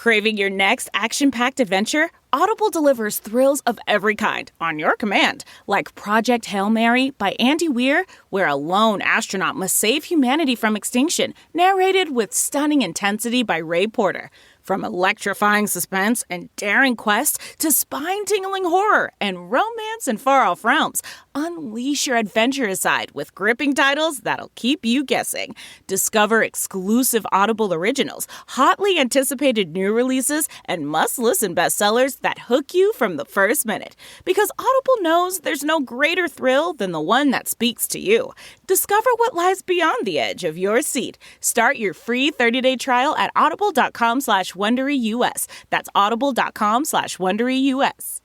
Craving your next action-packed adventure? Audible delivers thrills of every kind on your command, like Project Hail Mary by Andy Weir, where a lone astronaut must save humanity from extinction, narrated with stunning intensity by Ray Porter. From electrifying suspense and daring quest to spine-tingling horror and romance in far-off realms, unleash your adventurous side with gripping titles that'll keep you guessing. Discover exclusive Audible originals, hotly anticipated new releases, and must-listen bestsellers that hook you from the first minute. Because Audible knows there's no greater thrill than the one that speaks to you. Discover what lies beyond the edge of your seat. Start your free 30-day trial at audible.com/WonderyUS. That's audible.com/WonderyUS.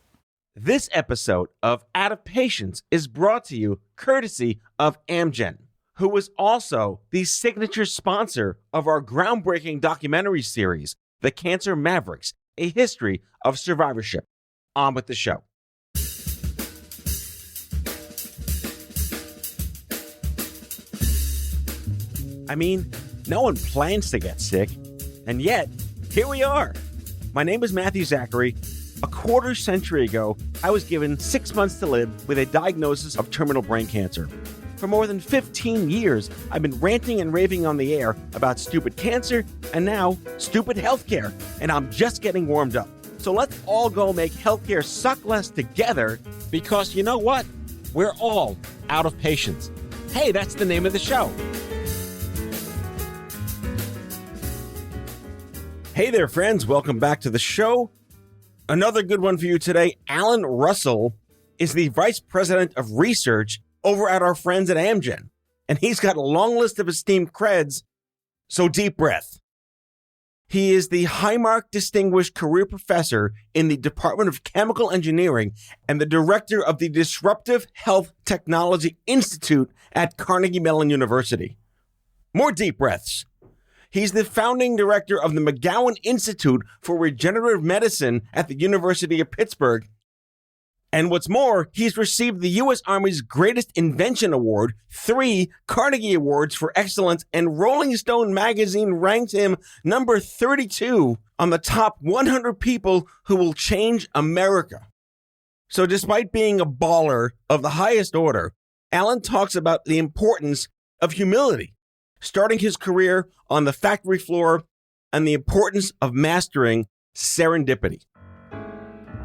This episode of Out of Patience is brought to you courtesy of Amgen, who was also the signature sponsor of our groundbreaking documentary series, The Cancer Mavericks, A History of Survivorship. On with the show. I mean, no one plans to get sick, and yet, here we are. My name is Matthew Zachary. A quarter century ago, I was given 6 months to live with a diagnosis of terminal brain cancer. For more than 15 years, I've been ranting and raving on the air about stupid cancer and now stupid healthcare, and I'm just getting warmed up. So let's all go make healthcare suck less together, because you know what? We're all out of patience. Hey, that's the name of the show. Hey there, friends. Welcome back to the show. Another good one for you today. Alan Russell is the Vice President of Research over at our friends at Amgen, and he's got a long list of esteemed creds, so deep breath. He is the Highmark Distinguished Career Professor in the Department of Chemical Engineering and the Director of the Disruptive Health Technology Institute at Carnegie Mellon University. More deep breaths. He's the founding director of the McGowan Institute for Regenerative Medicine at the University of Pittsburgh. And what's more, he's received the U.S. Army's Greatest Invention Award, 3 Carnegie Awards for Excellence, and Rolling Stone magazine ranked him number 32 on the top 100 people who will change America. So despite being a baller of the highest order, Alan talks about the importance of humility, starting his career on the factory floor, and the importance of mastering serendipity.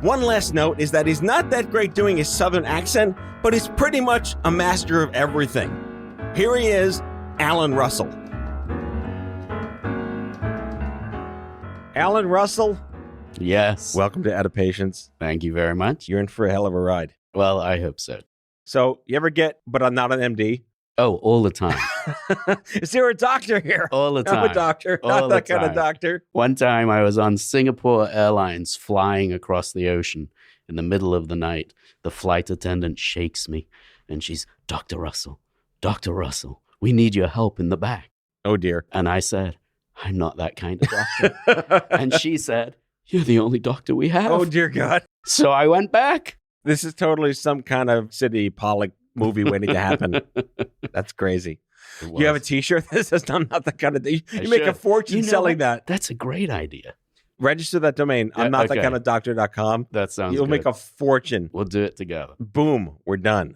One last note is that he's not that great doing his southern accent, but he's pretty much a master of everything. Here he is, Alan Russell. Alan Russell? Yes. Welcome to Out of Patience. Thank you very much. You're in for a hell of a ride. Well, I hope so. So, you ever get, but I'm not an MD? Oh, all the time. Is there a doctor here? All the time. I'm a doctor, not that kind of doctor. One time I was on Singapore Airlines flying across the ocean in the middle of the night. The flight attendant shakes me and she's, Dr. Russell, we need your help in the back. Oh, dear. And I said, I'm not that kind of doctor. And she said, you're the only doctor we have. Oh, dear God. So I went back. This is totally some kind of Sidney Pollack movie waiting to happen. That's crazy. You have a t-shirt that says, I'm not that kind of thing. You make a fortune selling that. That's a great idea. Register that domain. I'm not that kind of doctor.com. That sounds You'll good. make a fortune. We'll do it together. Boom. We're done.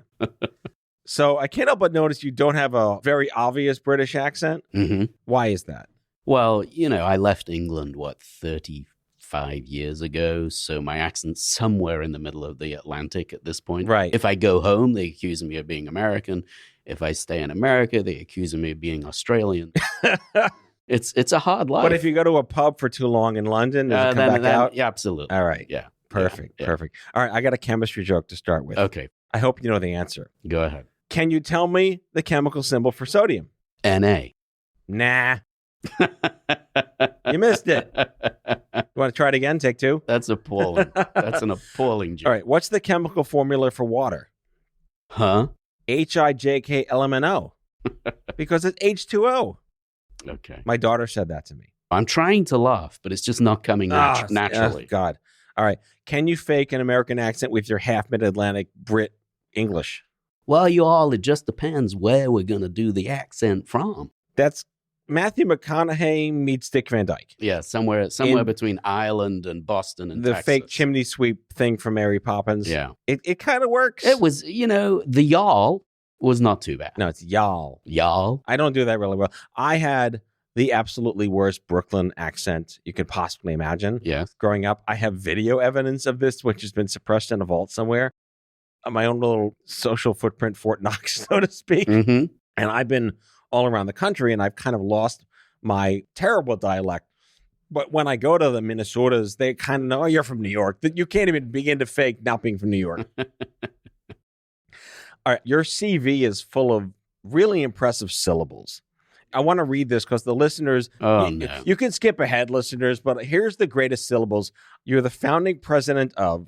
So I can't help but notice you don't have a very obvious British accent. Mm-hmm. Why is that? Well, I left England, 35 years ago, so my accent's somewhere in the middle of the Atlantic at this point. Right. If I go home, they accuse me of being American. If I stay in America, they accuse me of being Australian. It's a hard life. But if you go to a pub for too long in London, does it come back out? Yeah, absolutely. All right. Yeah. Perfect. Yeah. Perfect. All right. I got a chemistry joke to start with. Okay. I hope you know the answer. Go ahead. Can you tell me the chemical symbol for sodium? Na. Nah. You missed it. You want to try it again? Take 2? That's appalling. That's an appalling joke. All right. What's the chemical formula for water? Huh? HIJKLMNO. Because it's H2O. Okay. My daughter said that to me. I'm trying to laugh, but it's just not coming naturally. Oh, God. All right. Can you fake an American accent with your half Mid-Atlantic Brit English? Well, it just depends where we're going to do the accent from. That's Matthew McConaughey meets Dick Van Dyke. Yeah, somewhere between Ireland and Boston and the Texas. fake chimney sweep thing from Mary Poppins. Yeah. It kind of works. It was, the y'all was not too bad. No, it's y'all. Y'all? I don't do that really well. I had the absolutely worst Brooklyn accent you could possibly imagine. Yes. Growing up, I have video evidence of this, which has been suppressed in a vault somewhere. My own little social footprint, Fort Knox, so to speak. Mm-hmm. And I've been all around the country, and I've kind of lost my terrible dialect. But when I go to the Minnesotas, they kind of know, you're from New York. You can't even begin to fake not being from New York. All right, your CV is full of really impressive syllables. I want to read this because the listeners, you can skip ahead, listeners, but here's the greatest syllables. You're the founding president of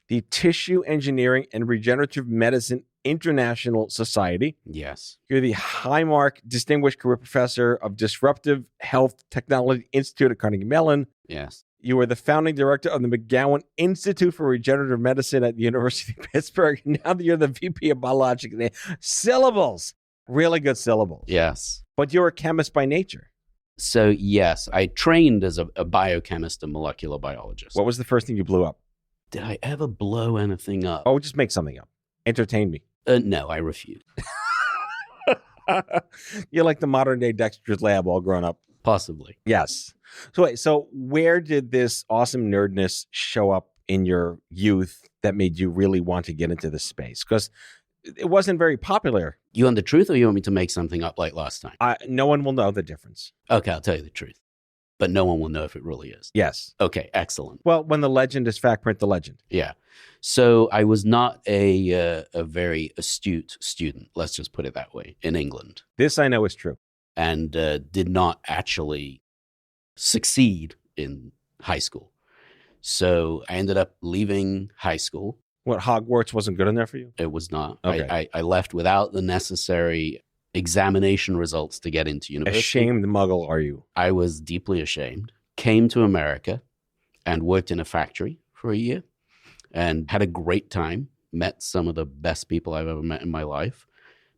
the Tissue Engineering and Regenerative Medicine International Society. Yes. You're the Highmark Distinguished Career Professor of Disruptive Health Technology Institute at Carnegie Mellon. Yes. You were the founding director of the McGowan Institute for Regenerative Medicine at the University of Pittsburgh. Now that you're the VP of Biologics. Syllables. Really good syllables. Yes. But you're a chemist by nature. So, yes, I trained as a biochemist and molecular biologist. What was the first thing you blew up? Did I ever blow anything up? Oh, just make something up. Entertain me. No, I refuse. You're like the modern day Dexter's Lab all grown up. Possibly. Yes. So wait, so where did this awesome nerdness show up in your youth that made you really want to get into this space? Because it wasn't very popular. You want the truth, or you want me to make something up like last time? No one will know the difference. Okay, I'll tell you the truth. But no one will know if it really is. Yes. Okay, excellent. Well, when the legend is fact, print the legend. Yeah. So I was not a very astute student, let's just put it that way, in England. This I know is true. And did not actually succeed in high school. So I ended up leaving high school. What, Hogwarts wasn't good enough for you? It was not. Okay. I left without the necessary examination results to get into university. Ashamed muggle are you? I was deeply ashamed. Came to America and worked in a factory for a year and had a great time. Met some of the best people I've ever met in my life.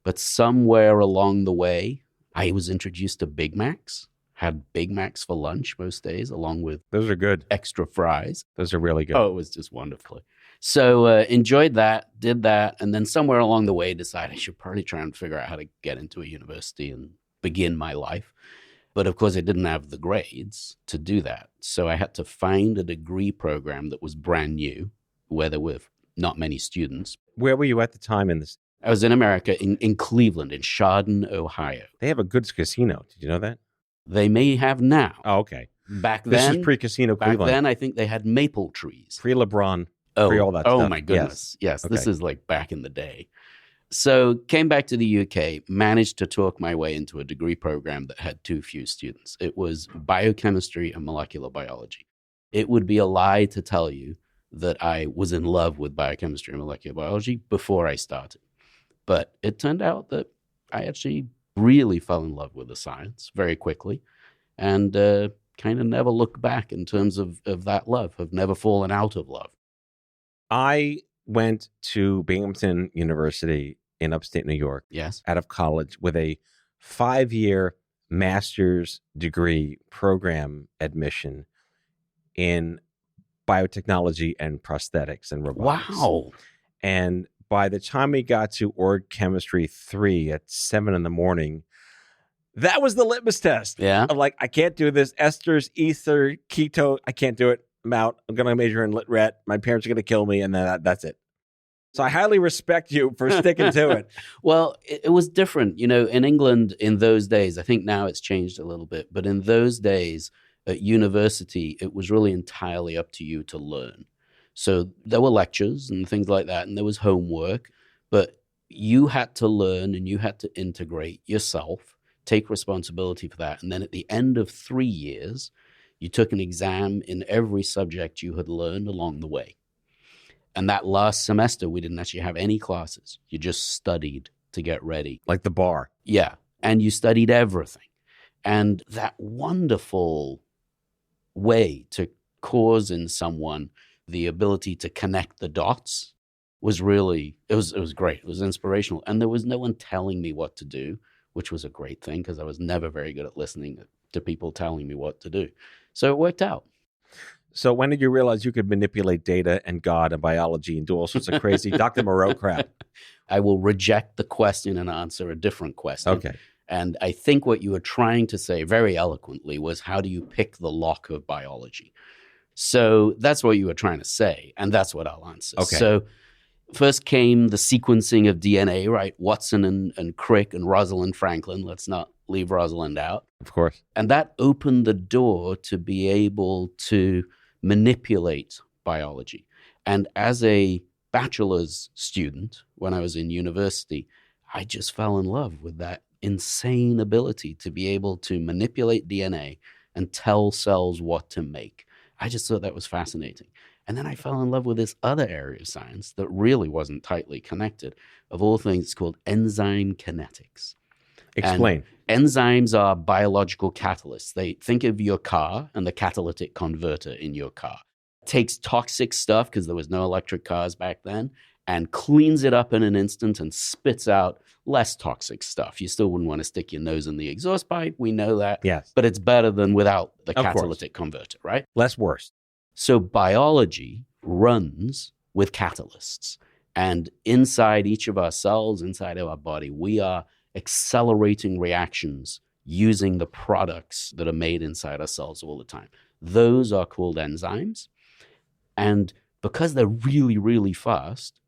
But somewhere along the way, I was introduced to Big Macs. Had Big Macs for lunch most days, along with Those are good. extra fries. Those are really good. Oh, it was just wonderful. So enjoyed that, did that, and then somewhere along the way decided I should probably try and figure out how to get into a university and begin my life. But of course, I didn't have the grades to do that. So I had to find a degree program that was brand new, where there were not many students. Where were you at the time in this? I was in America, in Cleveland, in Chardon, Ohio. They have a good casino. Did you know that? They may have now. Oh, okay. Back This then, is pre-casino Cleveland. Back then, I think they had maple trees. Pre-LeBron. Oh, Pre all that oh stuff. my goodness. Yes, Okay. This is like back in the day. So came back to the UK, managed to talk my way into a degree program that had too few students. It was biochemistry and molecular biology. It would be a lie to tell you that I was in love with biochemistry and molecular biology before I started. But it turned out that I actually really fell in love with the science very quickly and kind of never looked back in terms of that love, have never fallen out of love. I went to Binghamton University in upstate New York. Yes. Out of college with a 5-year master's degree program admission in biotechnology and prosthetics and robotics. Wow. And by the time we got to Org Chemistry 3 at 7 a.m, that was the litmus test. Yeah. I'm like, I can't do this. Esters, ether, keto. I can't do it. I'm out. I'm going to major in lit ret. My parents are going to kill me. And then that's it. So I highly respect you for sticking to it. Well, it was different. You know, in England in those days, I think now it's changed a little bit, but in those days at university, it was really entirely up to you to learn. So there were lectures and things like that, and there was homework, but you had to learn and you had to integrate yourself, take responsibility for that. And then at the end of 3 years, you took an exam in every subject you had learned along the way. And that last semester, we didn't actually have any classes. You just studied to get ready. Like the bar. Yeah. And you studied everything. And that wonderful way to cause in someone the ability to connect the dots was really, it was great. It was inspirational. And there was no one telling me what to do. which was a great thing because I was never very good at listening to people telling me what to do. So it worked out. So when did you realize you could manipulate data and God and biology and do all sorts of crazy Dr. Moreau crap? I will reject the question and answer a different question. Okay. And I think what you were trying to say very eloquently was, how do you pick the lock of biology? So that's what you were trying to say, and that's what I'll answer. Okay. So first came the sequencing of DNA, right? Watson and Crick and Rosalind Franklin. Let's not leave Rosalind out. Of course. And that opened the door to be able to manipulate biology. And as a bachelor's student, when I was in university, I just fell in love with that insane ability to be able to manipulate DNA and tell cells what to make. I just thought that was fascinating. And then I fell in love with this other area of science that really wasn't tightly connected. Of all things, it's called enzyme kinetics. Explain. And enzymes are biological catalysts. They think of your car and the catalytic converter in your car. It takes toxic stuff, because there was no electric cars back then, and cleans it up in an instant and spits out less toxic stuff. You still wouldn't want to stick your nose in the exhaust pipe. We know that. Yes. But it's better than without the Of catalytic converter, right? Less worse. So biology runs with catalysts. And inside each of our cells, inside of our body, we are accelerating reactions using the products that are made inside our cells all the time. Those are called enzymes. And because they're really, really fast,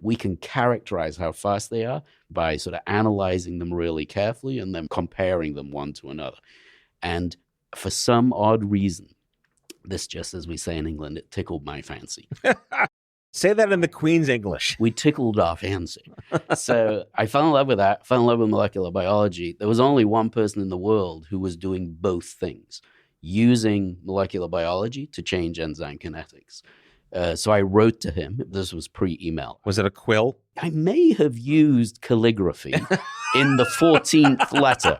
we can characterize how fast they are by sort of analyzing them really carefully and then comparing them one to another. And for some odd reason, this, just as we say in England, it tickled my fancy. Say that in the Queen's English. We tickled our fancy. So I fell in love with that, fell in love with molecular biology. There was only one person in the world who was doing both things, using molecular biology to change enzyme kinetics. So I wrote to him. This was pre-email. Was it a quill? I may have used calligraphy in the 14th letter.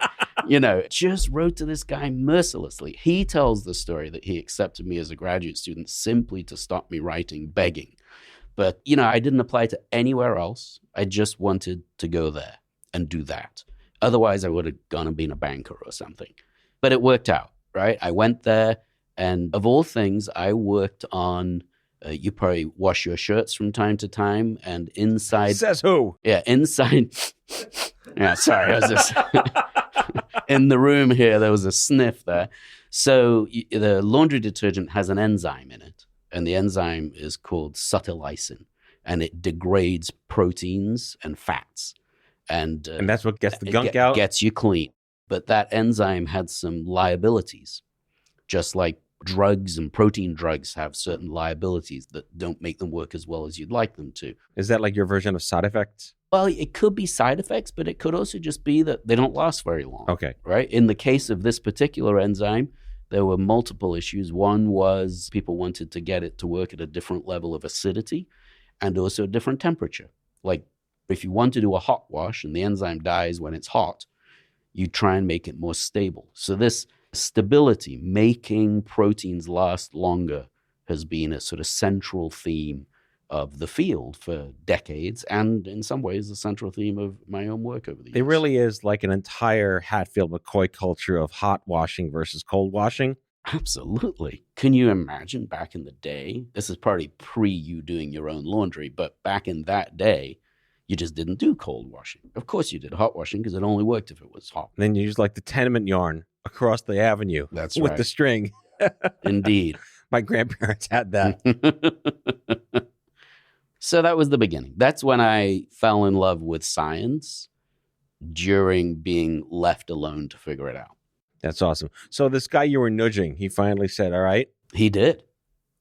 Just wrote to this guy mercilessly. He tells the story that he accepted me as a graduate student simply to stop me writing, begging. But, I didn't apply to anywhere else. I just wanted to go there and do that. Otherwise, I would have gone and been a banker or something. But it worked out, right? I went there, and of all things, I worked on, you probably wash your shirts from time to time, and inside... Says who? Yeah, inside... Yeah, sorry, I was just... In the room here, there was a sniff there. So the laundry detergent has an enzyme in it, and the enzyme is called subtilisin, and it degrades proteins and fats. And that's what gets the gunk out? Gets you clean. But that enzyme had some liabilities, just like drugs and protein drugs have certain liabilities that don't make them work as well as you'd like them to. Is that like your version of side effects? Well, it could be side effects, but it could also just be that they don't last very long. Okay. Right? In the case of this particular enzyme, there were multiple issues. One was people wanted to get it to work at a different level of acidity and also a different temperature. Like if you want to do a hot wash and the enzyme dies when it's hot, you try and make it more stable. So this stability, making proteins last longer, has been a sort of central theme of the field for decades, and in some ways the central theme of my own work over the years. It really is like an entire Hatfield-McCoy culture of hot washing versus cold washing. Absolutely. Can you imagine back in the day? This is probably pre you doing your own laundry, but back in that day, you just didn't do cold washing. Of course you did hot washing because it only worked if it was hot. And then you use like the tenement yarn across the avenue. That's with right. the string. Indeed. My grandparents had that. So that was the beginning. That's when I fell in love with science during being left alone to figure it out. That's awesome. So this guy you were nudging, he finally said, all right. He did.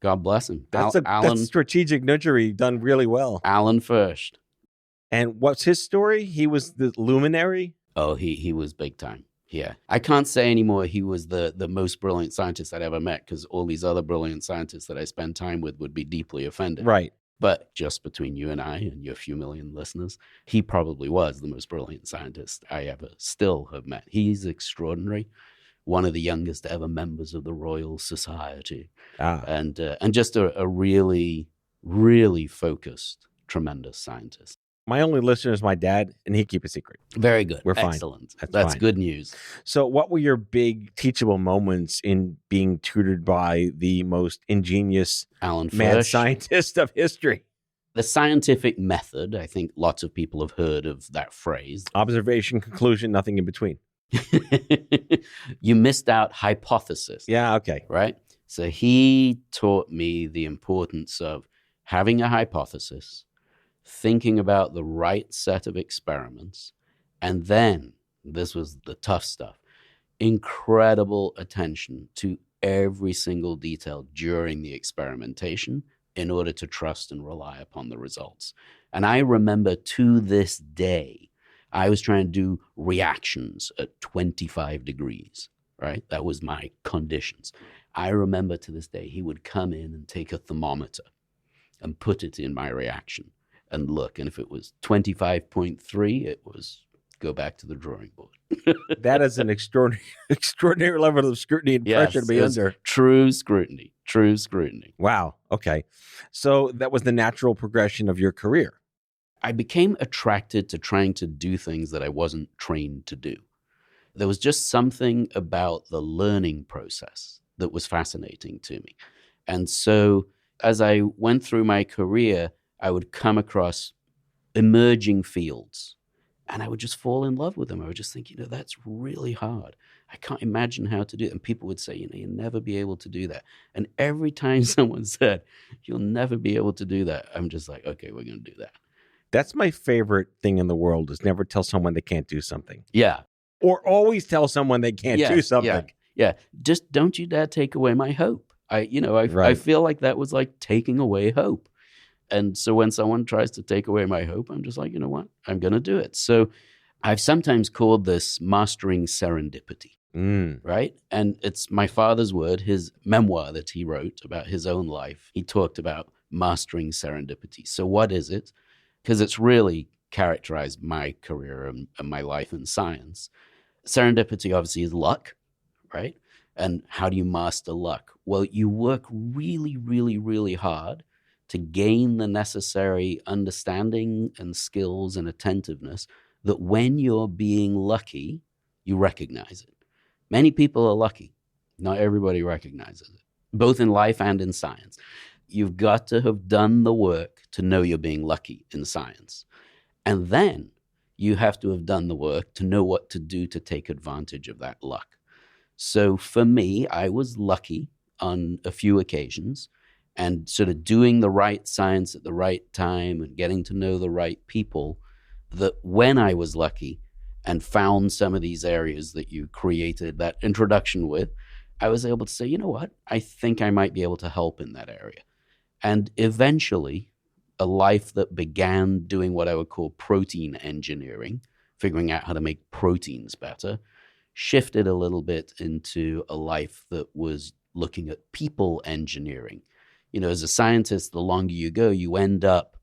God bless him. That's Alan, strategic nudgery done really well. Alan first. And what's his story? He was the luminary? Oh, he was big time. Yeah. I can't say anymore he was the most brilliant scientist I'd ever met, because all these other brilliant scientists that I spend time with would be deeply offended. Right. But just between you and I and your few million listeners, he probably was the most brilliant scientist I ever still have met. He's extraordinary. One of the youngest ever members of the Royal Society. And just a really, really focused, tremendous scientist. My only listener is my dad, and he keep a secret. Very good. We're fine. Excellent. That's fine. Good news. So what were your big teachable moments in being tutored by the most ingenious Alan mad Fursh. scientist of history? The scientific method, I think lots of people have heard of that phrase. Observation, conclusion, nothing in between. You missed out hypothesis. Yeah, okay. Right? So he taught me the importance of having a hypothesis, thinking about the right set of experiments, and then, this was the tough stuff, incredible attention to every single detail during the experimentation in order to trust and rely upon the results. And I remember to this day, I was trying to do reactions at 25 degrees, right? That was my conditions. I remember to this day, he would come in and take a thermometer and put it in my reaction and look. And if it was 25.3, it was go back to the drawing board. That is an extraordinary level of scrutiny and pressure to be under. True scrutiny. True scrutiny. Wow. Okay. So that was the natural progression of your career. I became attracted to trying to do things that I wasn't trained to do. There was just something about the learning process that was fascinating to me. And so as I went through my career, I would come across emerging fields and I would just fall in love with them. I would just think, that's really hard. I can't imagine how to do it. And people would say, you'll never be able to do that. And every time someone said, you'll never be able to do that, I'm just like, okay, we're going to do that. That's my favorite thing in the world is never tell someone they can't do something. Yeah. Or always tell someone they can't do something. Yeah. Just don't you dare take away my hope. I feel like that was like taking away hope. And so when someone tries to take away my hope, I'm just like, you know what? I'm going to do it. So I've sometimes called this mastering serendipity, right? And it's my father's word, his memoir that he wrote about his own life. He talked about mastering serendipity. So what is it? Because it's really characterized my career and my life in science. Serendipity obviously is luck, right? And how do you master luck? Well, you work really, really, really hard to gain the necessary understanding and skills and attentiveness that when you're being lucky, you recognize it. Many people are lucky. Not everybody recognizes it, both in life and in science. You've got to have done the work to know you're being lucky in science. And then you have to have done the work to know what to do to take advantage of that luck. So for me, I was lucky on a few occasions and sort of doing the right science at the right time and getting to know the right people, that when I was lucky and found some of these areas that you created that introduction with, I was able to say, you know what, I think I might be able to help in that area. And eventually, a life that began doing what I would call protein engineering, figuring out how to make proteins better, shifted a little bit into a life that was looking at people engineering. As a scientist, the longer you go, you end up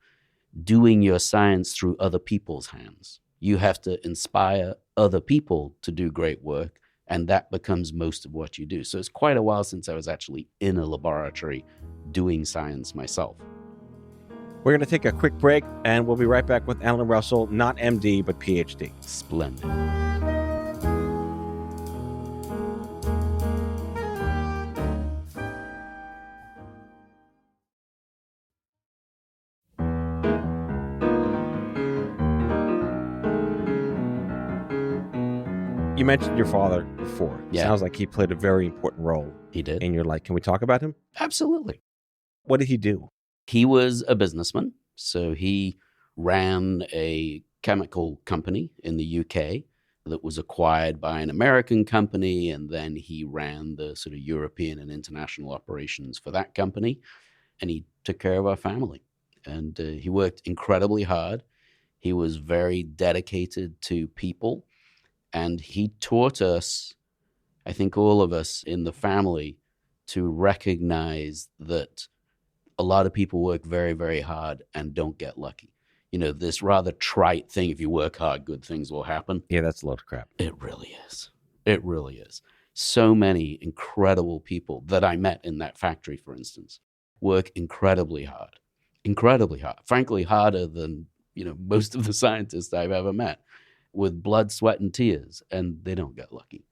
doing your science through other people's hands. You have to inspire other people to do great work, and that becomes most of what you do. So it's quite a while since I was actually in a laboratory doing science myself. We're going to take a quick break, and we'll be right back with Alan Russell, not MD, but PhD. Splendid. You mentioned your father before. Yeah. Sounds like he played a very important role He did. in your life. Can we talk about him? Absolutely. What did he do? He was a businessman. So he ran a chemical company in the UK that was acquired by an American company. And then he ran the sort of European and international operations for that company. And he took care of our family. And he worked incredibly hard. He was very dedicated to people. And he taught us, I think all of us in the family, to recognize that a lot of people work very, very hard and don't get lucky. This rather trite thing, if you work hard, good things will happen. Yeah, that's a load of crap. It really is. It really is. So many incredible people that I met in that factory, for instance, work incredibly hard. Incredibly hard. Frankly, harder than, most of the scientists I've ever met with blood, sweat, and tears, and they don't get lucky.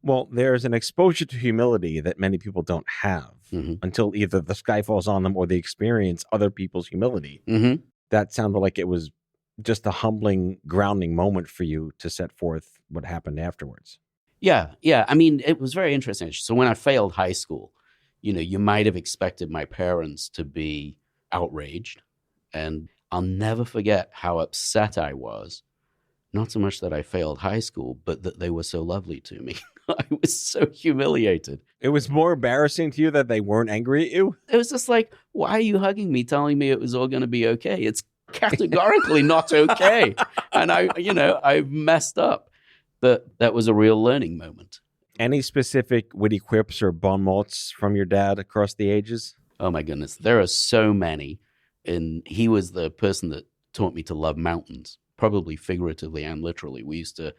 Well, there's an exposure to humility that many people don't have until either the sky falls on them or they experience other people's humility. That sounded like it was just a humbling, grounding moment for you to set forth what happened afterwards. Yeah. I mean, it was very interesting. So when I failed high school, you might have expected my parents to be outraged. And I'll never forget how upset I was. Not so much that I failed high school, but that they were so lovely to me. I was so humiliated. It was more embarrassing to you that they weren't angry at you? It was just like, why are you hugging me, telling me it was all going to be okay? It's categorically not okay. And I've messed up. But that was a real learning moment. Any specific witty quips or bon mots from your dad across the ages? Oh, my goodness. There are so many. And he was the person that taught me to love mountains, probably figuratively and literally. We used to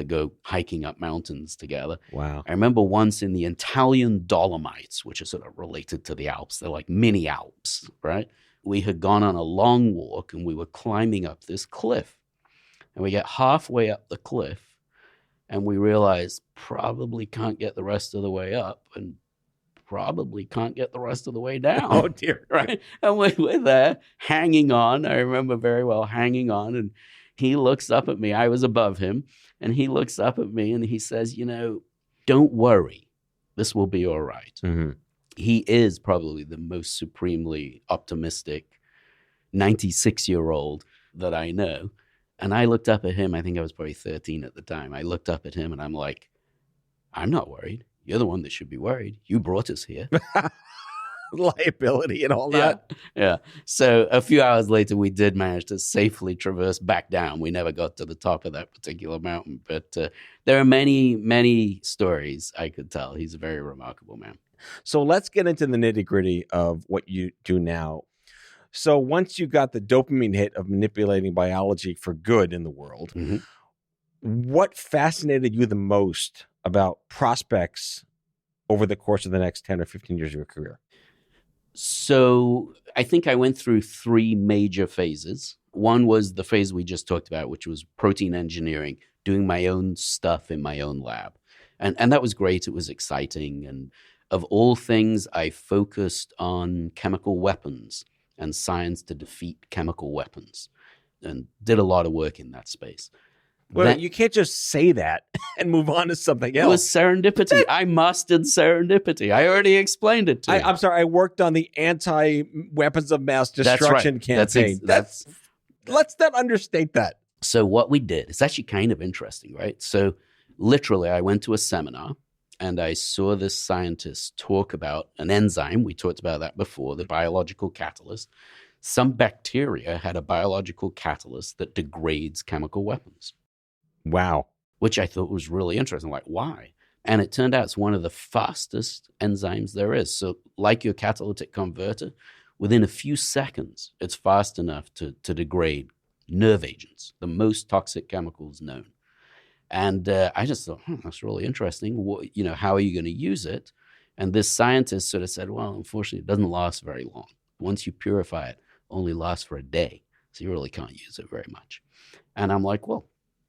go hiking up mountains together. Wow. I remember once in the Italian Dolomites, which are sort of related to the Alps. They're like mini Alps, right? We had gone on a long walk and we were climbing up this cliff. And we get halfway up the cliff and we realized probably can't get the rest of the way up and probably can't get the rest of the way down. Oh, dear. Right? And we're there hanging on. I remember very well hanging on. And he looks up at me. I was above him. And he looks up at me and he says, don't worry. This will be all right. He is probably the most supremely optimistic 96-year-old that I know. And I looked up at him. I think I was probably 13 at the time. I looked up at him and I'm like, I'm not worried. You're the one that should be worried. You brought us here. Liability and all that. Yeah. So a few hours later, we did manage to safely traverse back down. We never got to the top of that particular mountain. But there are many, many stories I could tell. He's a very remarkable man. So let's get into the nitty gritty of what you do now. So once you got the dopamine hit of manipulating biology for good in the world, what fascinated you the most about prospects over the course of the next 10 or 15 years of your career? So I think I went through three major phases. One was the phase we just talked about, which was protein engineering, doing my own stuff in my own lab. And that was great. It was exciting. And of all things, I focused on chemical weapons and science to defeat chemical weapons and did a lot of work in that space. Well, you can't just say that and move on to something else. It was serendipity. I mastered serendipity. I already explained it to you. I'm sorry. I worked on the anti-weapons of mass destruction campaign. Let's not understate that. So what we did, it's actually kind of interesting, right? So literally, I went to a seminar and I saw this scientist talk about an enzyme. We talked about that before, the biological catalyst. Some bacteria had a biological catalyst that degrades chemical weapons. Wow. Which I thought was really interesting. Like, why? And it turned out it's one of the fastest enzymes there is. So like your catalytic converter, within a few seconds, it's fast enough to degrade nerve agents, the most toxic chemicals known. And I just thought, that's really interesting. How are you going to use it? And this scientist sort of said, well, unfortunately, it doesn't last very long. Once you purify it, it only lasts for a day. So you really can't use it very much. And I'm like, well,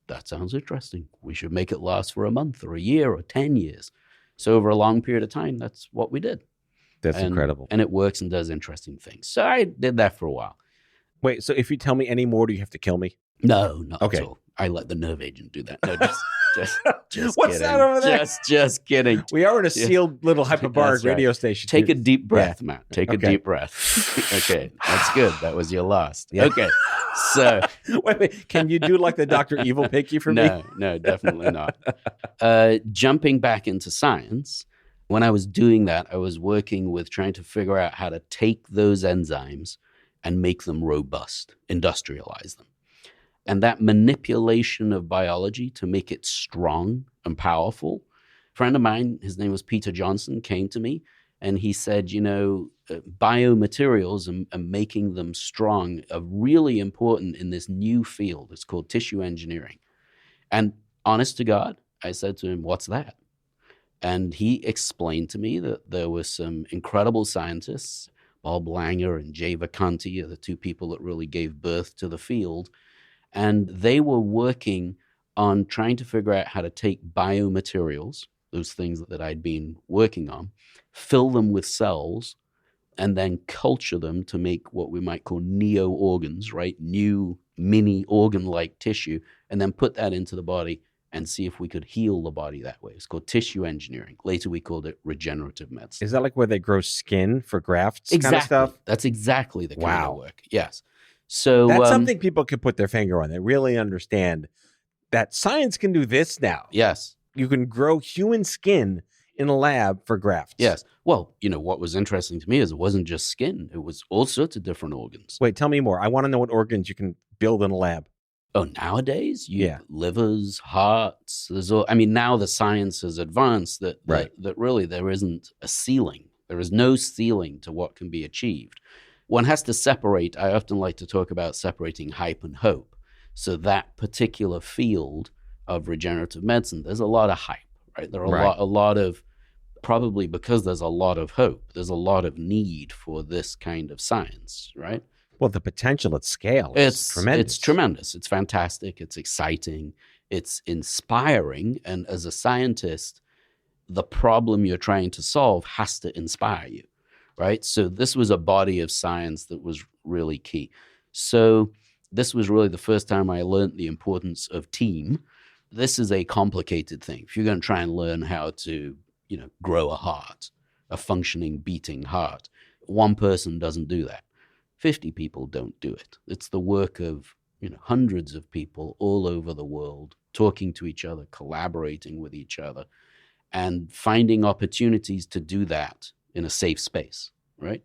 that sounds interesting. We should make it last for a month or a year or 10 years. So over a long period of time, that's what we did. That's incredible. And it works and does interesting things. So I did that for a while. Wait, so if you tell me any more, do you have to kill me? No, not at all. I let the nerve agent do that. No, just What's kidding. that over there? Just kidding. We are in a sealed little hyperbaric radio station. Take a deep breath, Matt. Take a deep breath. Okay, that's good. That was your last. Yeah. Okay, so wait. Can you do like the Dr. Evil Picky for me? No, definitely not. Jumping back into science, when I was doing that, I was working with trying to figure out how to take those enzymes and make them robust, industrialize them. And that manipulation of biology to make it strong and powerful. A friend of mine, his name was Peter Johnson, came to me and he said, biomaterials and making them strong are really important in this new field. It's called tissue engineering. And honest to God, I said to him, what's that? And he explained to me that there were some incredible scientists Bob Langer and Jay Vacanti are the two people that really gave birth to the field. And they were working on trying to figure out how to take biomaterials, those things that I'd been working on, fill them with cells, and then culture them to make what we might call neo-organs, right? New mini organ-like tissue, and then put that into the body and see if we could heal the body that way. It's called tissue engineering. Later, we called it regenerative medicine. Is that like where they grow skin for grafts Exactly. kind of stuff? That's exactly the kind Wow. of work. Yes. So That's something people can put their finger on. They really understand that science can do this now. Yes. You can grow human skin in a lab for grafts. Yes. Well, what was interesting to me is it wasn't just skin. It was all sorts of different organs. Wait, tell me more. I want to know what organs you can build in a lab. Oh, nowadays, Yeah. livers, hearts. Now the science has advanced that really there isn't a ceiling. There is no ceiling to what can be achieved. One has to separate. I often like to talk about separating hype and hope. So that particular field of regenerative medicine, there's a lot of hype, right? There are a lot of, probably because there's a lot of hope, there's a lot of need for this kind of science, right? Well, the potential at scale is tremendous. It's tremendous. It's fantastic. It's exciting. It's inspiring. And as a scientist, the problem you're trying to solve has to inspire you, right? So this was a body of science that was really key. So this was really the first time I learned the importance of team. This is a complicated thing. If you're going to try and learn how to, grow a heart, a functioning, beating heart, one person doesn't do that. 50 people don't do it. It's the work of, hundreds of people all over the world, talking to each other, collaborating with each other, and finding opportunities to do that in a safe space, right?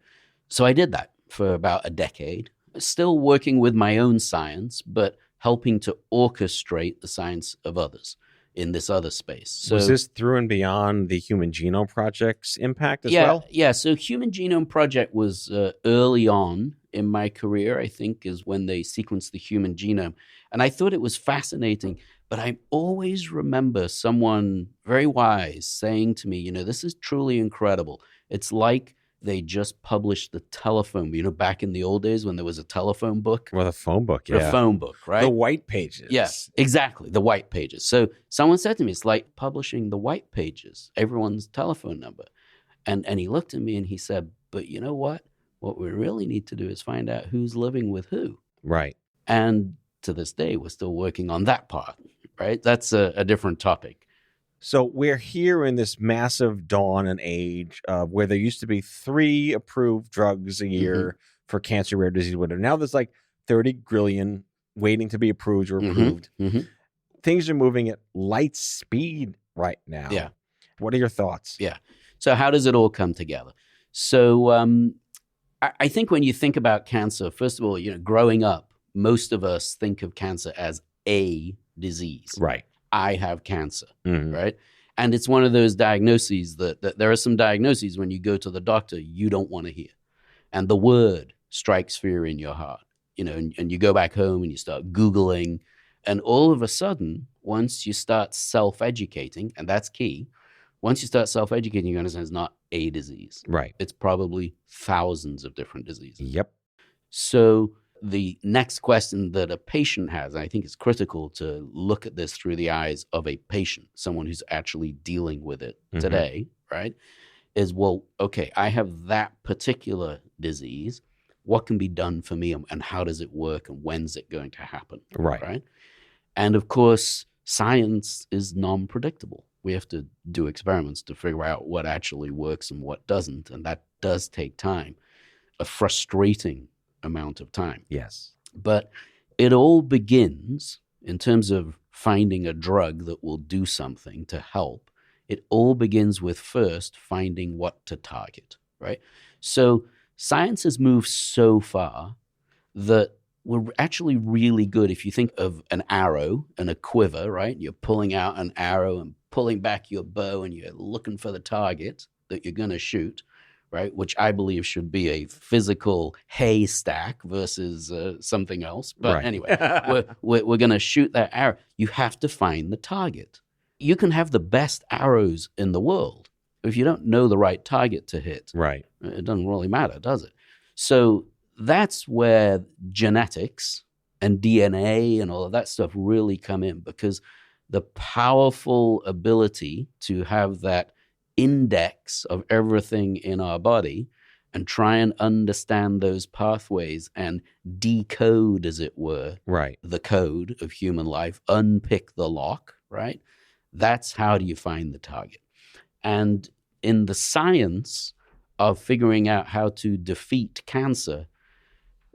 So I did that for about a decade, still working with my own science, but helping to orchestrate the science of others in this other space. So, was this through and beyond the Human Genome Project's impact as well? Yeah. So Human Genome Project was early on in my career, I think, is when they sequenced the human genome. And I thought it was fascinating, but I always remember someone very wise saying to me, this is truly incredible. It's like they just published the telephone, back in the old days when there was a telephone book. Well, the phone book, yeah. The phone book, right? The white pages. Yes, exactly. The white pages. So someone said to me, it's like publishing the white pages, everyone's telephone number. And he looked at me and he said, but you know what? What we really need to do is find out who's living with who. Right. And to this day, we're still working on that part, right? That's a different topic. So we're here in this massive dawn and age of where there used to be 3 approved drugs a year for cancer, rare disease, whatever. Now there's like 30 grillion waiting to be approved or approved. Things are moving at light speed right now. Yeah. What are your thoughts? Yeah. So how does it all come together? So I think when you think about cancer, first of all, growing up, most of us think of cancer as a disease. Right. I have cancer, right? And it's one of those diagnoses that there are some diagnoses when you go to the doctor you don't want to hear. And the word strikes fear in your heart, and you go back home and you start Googling. And all of a sudden, once you start self-educating, and that's key, once you start self-educating, you understand it's not a disease. Right. It's probably thousands of different diseases. Yep. So the next question that a patient has, and I think it's critical to look at this through the eyes of a patient, someone who's actually dealing with it today, right, is, well, okay, I have that particular disease. What can be done for me, and how does it work, and when's it going to happen? Right. And of course, science is non-predictable. We have to do experiments to figure out what actually works and what doesn't, and that does take time, a frustrating amount of time. Yes. But it all begins, in terms of finding a drug that will do something to help, it all begins with first finding what to target, right? So science has moved so far that we're actually really good. If you think of an arrow and a quiver, right? You're pulling out an arrow and pulling back your bow and you're looking for the target that you're going to shoot, right? Which I believe should be a physical haystack versus something else. But anyway, we're going to shoot that arrow. You have to find the target. You can have the best arrows in the world. If you don't know the right target to hit, right, it doesn't really matter, does it? So that's where genetics and DNA and all of that stuff really come in, because the powerful ability to have that index of everything in our body and try and understand those pathways and decode, as it were, Right. the code of human life, unpick the lock, right? That's how do you find the target. And in the science of figuring out how to defeat cancer,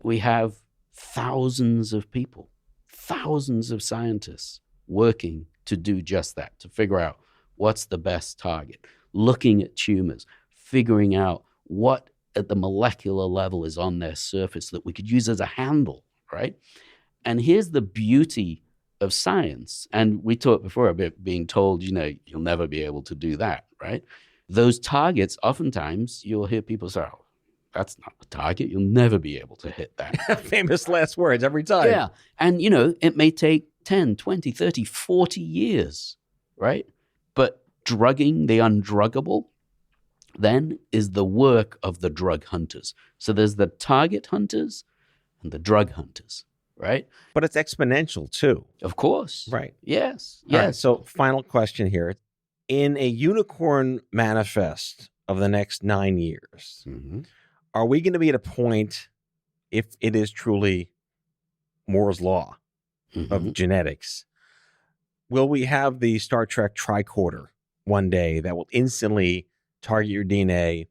we have thousands of people, thousands of scientists working to do just that, to figure out what's the best target, looking at tumors, figuring out what at the molecular level is on their surface that we could use as a handle, right? And here's the beauty of science. And we talked before about being told, you'll never be able to do that, right? Those targets, oftentimes you'll hear people say, oh, that's not the target. You'll never be able to hit that. Famous last words every time. Yeah. And, it may take 10, 20, 30, 40 years, right? But drugging the undruggable then is the work of the drug hunters. So there's the target hunters and the drug hunters, right? But it's exponential too. Of course. Right. Yes. All right, Yes. so final question here. In a unicorn manifest of the next 9 years, Mhm. are we going to be at a point, if it is truly Moore's law Mhm. of genetics, will we have the Star Trek tricorder one day that will instantly target your DNA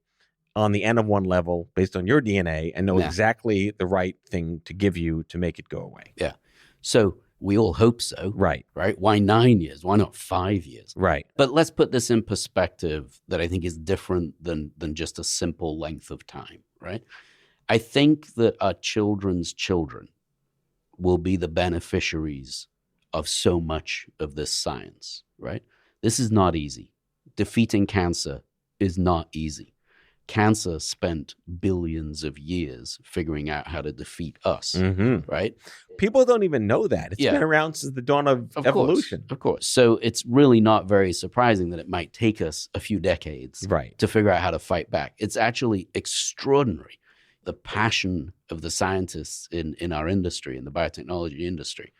on the N of 1 level based on your DNA and know Yeah. exactly the right thing to give you to make it go away? Yeah. So we all hope so, Right. right? Why 9 years? Why not 5 years? Right. But let's put this in perspective that I think is different than just a simple length of time, right? I think that our children's children will be the beneficiaries of so much of this science, right? This is not easy. Defeating cancer is not easy. Cancer spent billions of years figuring out how to defeat us, Mm-hmm. right? People don't even know that. It's Yeah. been around since the dawn of Of evolution. course, of course. So it's really not very surprising that it might take us a few decades Right. to figure out how to fight back. It's actually extraordinary. The passion of the scientists in our industry, in the biotechnology industry,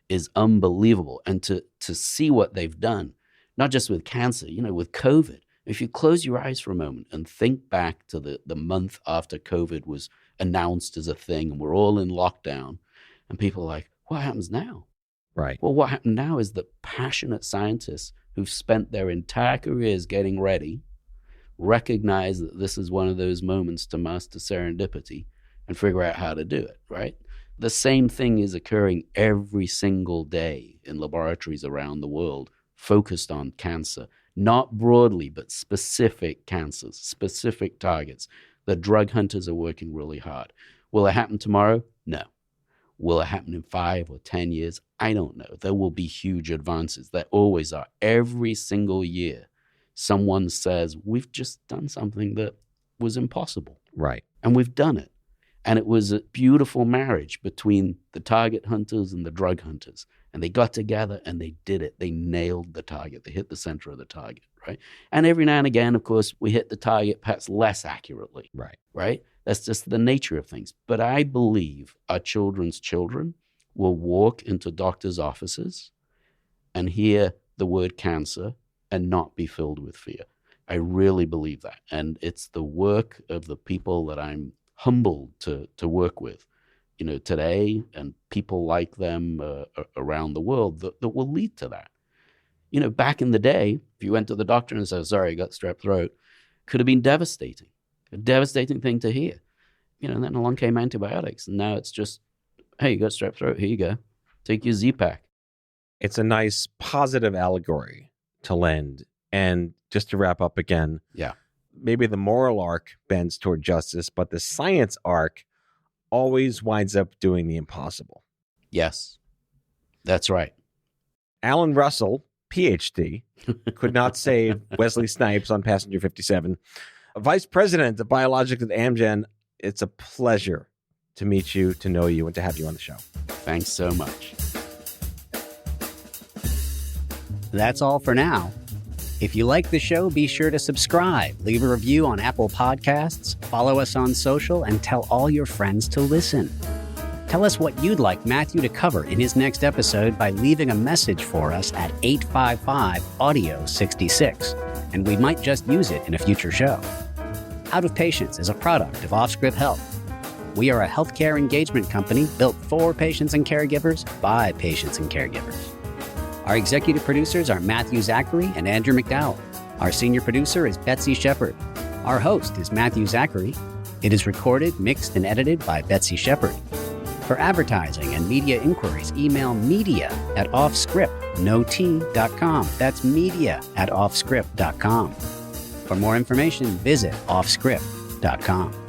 is unbelievable. And to see what they've done, not just with cancer, with COVID. If you close your eyes for a moment and think back to the month after COVID was announced as a thing and we're all in lockdown, and people are like, what happens now? Right. Well, what happened now is that passionate scientists who've spent their entire careers getting ready recognize that this is one of those moments to master serendipity and figure out how to do it, right? The same thing is occurring every single day in laboratories around the world focused on cancer, not broadly, but specific cancers, specific targets. The drug hunters are working really hard. Will it happen tomorrow? No. Will it happen in 5 or 10 years? I don't know. There will be huge advances. There always are. Every single year, someone says, we've just done something that was impossible. Right. And we've done it. And it was a beautiful marriage between the target hunters and the drug hunters. And they got together and they did it. They nailed the target. They hit the center of the target, right? And every now and again, of course, we hit the target perhaps less accurately, Right. right? That's just the nature of things. But I believe our children's children will walk into doctors' offices and hear the word cancer and not be filled with fear. I really believe that. And it's the work of the people that I'm humbled to work with, today, and people like them around the world that will lead to that. Back in the day, if you went to the doctor and said, sorry, I got strep throat, could have been devastating, a devastating thing to hear. And then along came antibiotics, and now it's just, hey, you got strep throat, here you go. Take your Z-Pack. It's a nice positive allegory to lend. And just to wrap up again, Yeah. maybe the moral arc bends toward justice, but the science arc always winds up doing the impossible. Yes, that's right. Alan Russell, PhD, could not save Wesley Snipes on Passenger 57. Vice President of Biologics at Amgen, it's a pleasure to meet you, to know you, and to have you on the show. Thanks so much. That's all for now. If you like the show, be sure to subscribe, leave a review on Apple Podcasts, follow us on social, and tell all your friends to listen. Tell us what you'd like Matthew to cover in his next episode by leaving a message for us at 855-AUDIO-66, and we might just use it in a future show. Out of Patients is a product of Offscript Health. We are a healthcare engagement company built for patients and caregivers by patients and caregivers. Our executive producers are Matthew Zachary and Andrew McDowell. Our senior producer is Betsy Shepard. Our host is Matthew Zachary. It is recorded, mixed, and edited by Betsy Shepard. For advertising and media inquiries, email media@offscript.com. That's media@offscript.com. For more information, visit offscript.com.